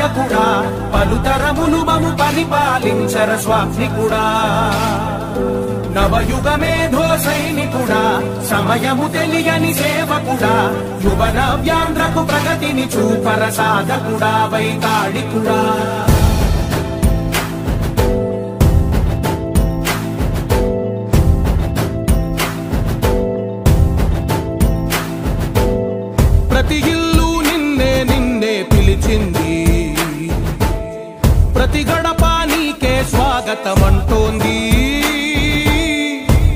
నాయకుడా పలుతరములు మము పరిపాలించర స్వామికుడా నవయుగమేధో సైనికుడా సమయము తెలియని సేవకుడా యువన వ్యాంధ్రకు ప్రగతిని చూపర సాధకుడా వైతాళికుడా ప్రతి ఇల్లు నిన్నే నిన్నే పిలిచింది ప్రతి గడప నీకే స్వాగతమంటోంది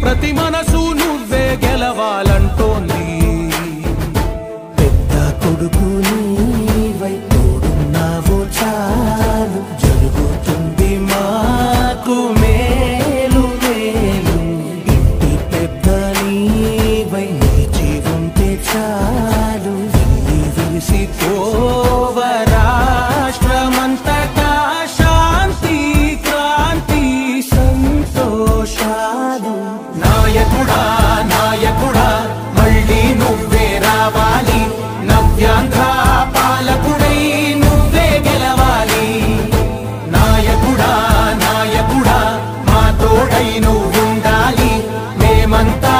ప్రతి మనసు నువ్వే గెలవాలంటోంది పెద్ద కొడుకు నీవై తోడున్నావో చాలు జరుగుతుంది మాకు మేలు మేలు ఇంటి పెద్ద నీవై నిలిచి ఉంటే చాలు విరిసిపోవ రాష్ట్రమంతటా శాంతి క్రాంతి సంతోషాలు నాయకుడా నాయకుడా మళ్ళీ నువ్వే రావాలి నవ్యాంధ్ర పాలకుడై నువ్వే గెలవాలి నాయకుడా నాయకుడా మా తోడై నువ్వుండాలి మేమంతా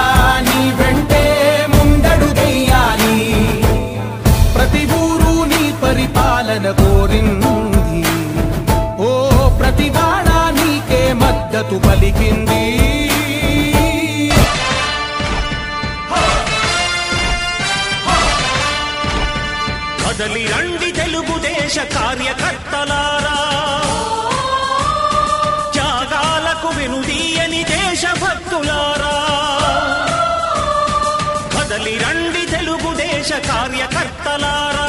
నీ వెంటే ముందడుగెయ్యాలి ప్రతి ఊరు నీ పరిపాలన కోరింది ఓ ప్రతి వాడ నీకే మద్దతు పలికింది కదలి రండి తెలుగుదేశ కార్యకర్తలారా త్యాగాలకు వెనుదీయని దేశభక్తులారా కదలి రండి తెలుగుదేశ కార్యకర్తలారా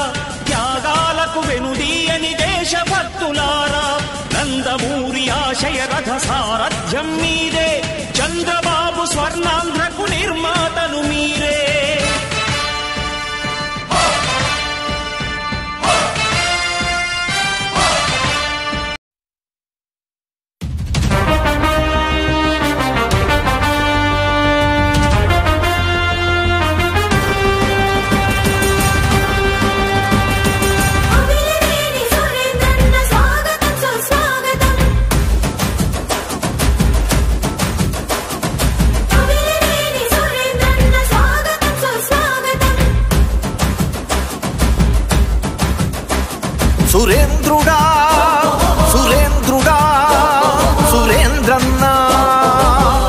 త్యాగాలకు వెనుదీయని దేశభక్తులారా నందమూరి ఆశయ రథ సారథ్యం మీరే చంద్రబాబు స్వర్ణాంధ్రకు నిర్మాతలు మీరే సురేంద్రుడా సురేంద్రుడా సురేంద్రన్న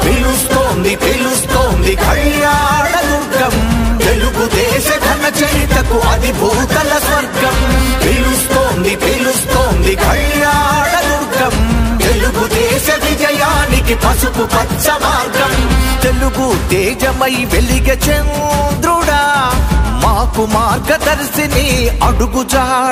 పిలుస్తోంది పిలుస్తోంది కళ్యాణదుర్గం తెలుగుదేశ ఘన చరితకు అది భూతల స్వర్గం పిలుస్తోంది పిలుస్తోంది కళ్యాణదుర్గం తెలుగుదేశ విజయానికి పసుపు పచ్చ మార్గం తెలుగు తేజమై వెలిగ చంద్రుడా మాకు మార్గదర్శిని అడుగుజాడ